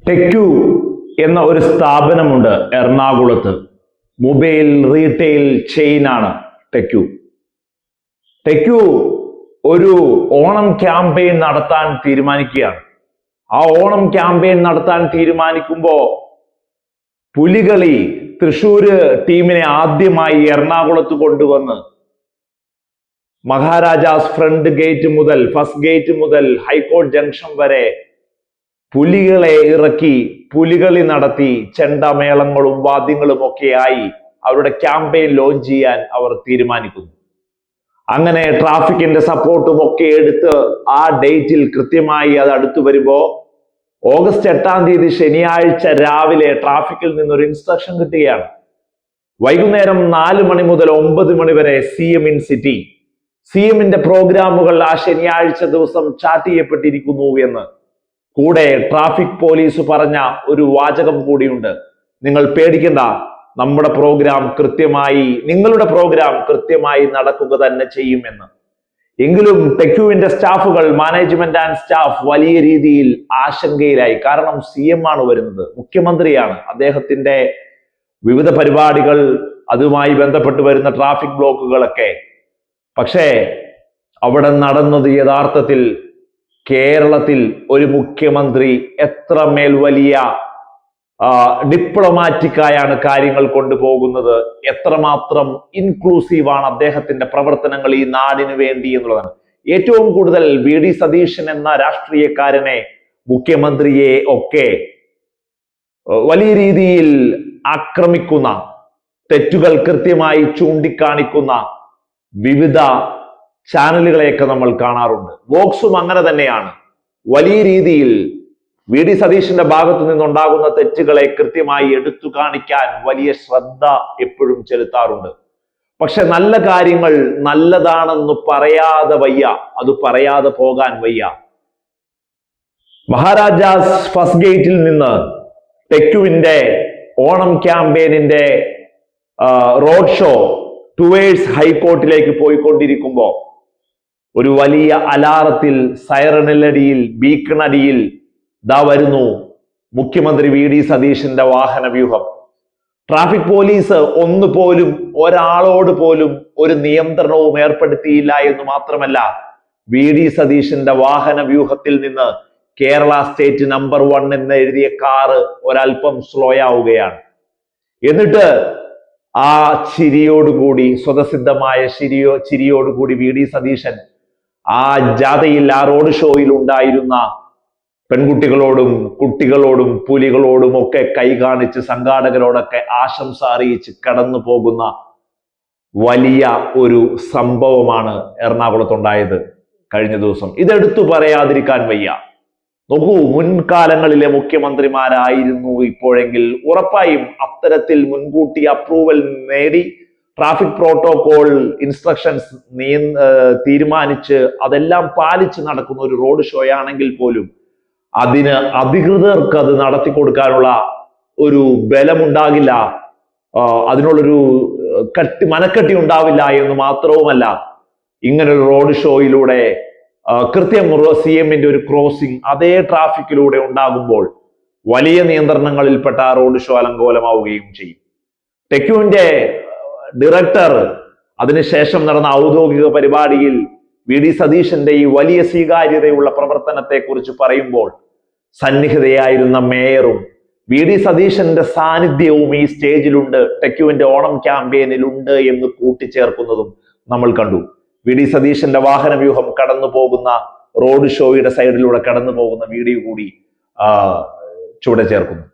ടെക്യു എന്ന ഒരു സ്ഥാപനമുണ്ട് എറണാകുളത്ത്. Mobile retail ചെയിനാണ് ടെക്യു. ടെക്യു ഒരു ഓണം ക്യാമ്പയിൻ നടത്താൻ തീരുമാനിക്കുകയാണ്. ആ ഓണം ക്യാമ്പയിൻ നടത്താൻ തീരുമാനിക്കുമ്പോൾ പുലികളി തൃശ്ശൂര് ടീമിനെ ആദ്യമായി എറണാകുളത്ത് കൊണ്ടുവന്ന് മഹാരാജാസ് ഫസ്റ്റ് ഗേറ്റ് മുതൽ ഹൈക്കോടതി ജംഗ്ഷൻ വരെ പുലികളെ ഇറക്കി പുലികളി നടത്തി ചെണ്ടമേളങ്ങളും വാദ്യങ്ങളും ഒക്കെയായി അവരുടെ ക്യാമ്പയിൻ ലോഞ്ച് ചെയ്യാൻ അവർ തീരുമാനിക്കുന്നു. അങ്ങനെ ട്രാഫിക്കിന്റെ സപ്പോർട്ടും ഒക്കെ എടുത്ത് ആ ഡേറ്റിൽ കൃത്യമായി അത് അടുത്തു വരുമ്പോ ഓഗസ്റ്റ് 8 ശനിയാഴ്ച രാവിലെ ട്രാഫിക്കിൽ നിന്നൊരു ഇൻസ്ട്രക്ഷൻ കിട്ടുകയാണ്. വൈകുന്നേരം 4 മണി മുതൽ 9 മണി വരെ CM ഇൻ സിറ്റി. CMന്റെ പ്രോഗ്രാമുകൾ ആ ശനിയാഴ്ച ദിവസം ചാർട്ട് ചെയ്യപ്പെട്ടിരിക്കുന്നു എന്ന് കൂടെ ട്രാഫിക് പോലീസ് പറഞ്ഞ ഒരു വാചകം കൂടിയുണ്ട്. നിങ്ങൾ പേടിക്കണ്ട, നിങ്ങളുടെ പ്രോഗ്രാം കൃത്യമായി നടക്കുക തന്നെ ചെയ്യുമെന്ന്. എങ്കിലും ടെക്യുവിന്റെ സ്റ്റാഫുകൾ, മാനേജ്മെന്റ് ആൻഡ് സ്റ്റാഫ് വലിയ രീതിയിൽ ആശങ്കയിലായി. കാരണം CM ആണ് വരുന്നത്, മുഖ്യമന്ത്രിയാണ്. അദ്ദേഹത്തിന്റെ വിവിധ പരിപാടികൾ, അതുമായി ബന്ധപ്പെട്ട് വരുന്ന ട്രാഫിക് ബ്ലോക്കുകളൊക്കെ. പക്ഷേ അവിടെ നടന്നത് യഥാർത്ഥത്തിൽ കേരളത്തിൽ ഒരു മുഖ്യമന്ത്രി എത്രമേൽ വലിയ ഡിപ്ലോമാറ്റിക്കായാണ് കാര്യങ്ങൾ കൊണ്ടുപോകുന്നത്, എത്രമാത്രം ഇൻക്ലൂസീവാണ് അദ്ദേഹത്തിന്റെ പ്രവർത്തനങ്ങൾ ഈ നാടിന് വേണ്ടി എന്നുള്ളതാണ്. ഏറ്റവും കൂടുതൽ VD സതീശൻ എന്ന രാഷ്ട്രീയക്കാരനെ, മുഖ്യമന്ത്രിയെ ഒക്കെ വലിയ രീതിയിൽ ആക്രമിക്കുന്ന, തെറ്റുകൾ കൃത്യമായി ചൂണ്ടിക്കാണിക്കുന്ന വിവിധ ചാനലുകളെയൊക്കെ നമ്മൾ കാണാറുണ്ട്. വോക്സും അങ്ങനെ തന്നെയാണ്. വലിയ രീതിയിൽ VD സതീശന്റെ ഭാഗത്തു നിന്നുണ്ടാകുന്ന തെറ്റുകളെ കൃത്യമായി എടുത്തു കാണിക്കാൻ വലിയ ശ്രദ്ധ എപ്പോഴും ചെലുത്താറുണ്ട്. പക്ഷെ നല്ല കാര്യങ്ങൾ നല്ലതാണെന്ന് പറയാതെ വയ്യ, അത് പറയാതെ പോകാൻ വയ്യ. മഹാരാജാസ് ഫസ്റ്റ് ഗേറ്റിൽ നിന്ന് ടെക്യുവിന്റെ ഓണം ക്യാമ്പയിനിന്റെ റോഡ് ഷോ ടുവേഴ്സ് ഹൈക്കോർട്ടിലേക്ക് പോയിക്കൊണ്ടിരിക്കുമ്പോൾ ഒരു വലിയ അലാറത്തിൽ, സൈറണിലടിയിൽ, ബീക്കണടിയിൽ ദാ വരുന്നു മുഖ്യമന്ത്രി VD സതീശന്റെ വാഹന വ്യൂഹം. ട്രാഫിക് പോലീസ് ഒരാളോട് പോലും ഒരു നിയന്ത്രണവും ഏർപ്പെടുത്തിയില്ല എന്ന് മാത്രമല്ല, VD സതീശന്റെ വാഹന വ്യൂഹത്തിൽ നിന്ന് കേരള സ്റ്റേറ്റ് നമ്പർ 1 എന്ന് എഴുതിയ കാറ് ഒരൽപ്പം സ്ലോ ആവുകയാണ്. എന്നിട്ട് ആ ചിരിയോടുകൂടി, സ്വതസിദ്ധമായ ചിരിയോടുകൂടി VD സതീശൻ ആ ജാഥയിൽ, ആ റോഡ് ഷോയിൽ ഉണ്ടായിരുന്ന പെൺകുട്ടികളോടും കുട്ടികളോടും പുലികളോടും ഒക്കെ കൈ കാണിച്ച് സംഘാടകരോടൊക്കെ ആശംസ അറിയിച്ച് കടന്നു പോകുന്ന വലിയ ഒരു സംഭവമാണ് എറണാകുളത്തുണ്ടായത് കഴിഞ്ഞ ദിവസം. ഇതെടുത്തു പറയാതിരിക്കാൻ വയ്യ. നോക്കൂ, മുൻകാലങ്ങളിലെ മുഖ്യമന്ത്രിമാരായിരുന്നു ഇപ്പോഴെങ്കിൽ ഉറപ്പായും അത്തരത്തിൽ മുൻകൂട്ടി അപ്രൂവൽ നേടി ട്രാഫിക് പ്രോട്ടോകോൾ ഇൻസ്ട്രക്ഷൻസ് തീരുമാനിച്ച് അതെല്ലാം പാലിച്ച് നടക്കുന്ന ഒരു റോഡ് ഷോ ആണെങ്കിൽ പോലും അതിന് അധികൃതർക്ക് അത് നടത്തി കൊടുക്കാനുള്ള ഒരു ബലമുണ്ടാകില്ല, അതിനുള്ളൊരു മനക്കെട്ടി ഉണ്ടാവില്ല എന്ന് മാത്രവുമല്ല, ഇങ്ങനൊരു റോഡ് ഷോയിലൂടെ കൃത്യം CMന്റെ ഒരു ക്രോസിംഗ് അതേ ട്രാഫിക്കിലൂടെ ഉണ്ടാകുമ്പോൾ വലിയ നിയന്ത്രണങ്ങളിൽപ്പെട്ട ആ റോഡ് ഷോ അലങ്കോലമാവുകയും ചെയ്യും. ടെക്യുവിന്റെ ഡയറക്ടർ അതിനുശേഷം നടന്ന ഔദ്യോഗിക പരിപാടിയിൽ VD സതീശന്റെ ഈ വലിയ സ്വീകാര്യതയുള്ള പ്രവർത്തനത്തെ കുറിച്ച് പറയുമ്പോൾ സന്നിഹിതയായിരുന്ന മേയറും VD സതീശന്റെ സാന്നിധ്യവും ഈ സ്റ്റേജിലുണ്ട്, ടെക്യുവിന്റെ ഓണം ക്യാമ്പയിനിലുണ്ട് എന്ന് കൂട്ടിച്ചേർക്കുന്നതും നമ്മൾ കണ്ടു. VD സതീശന്റെ വാഹന വ്യൂഹം കടന്നു പോകുന്ന, റോഡ് ഷോയുടെ സൈഡിലൂടെ കടന്നു പോകുന്ന വീഡിയോ കൂടി ചുവടെ ചേർക്കുന്നു.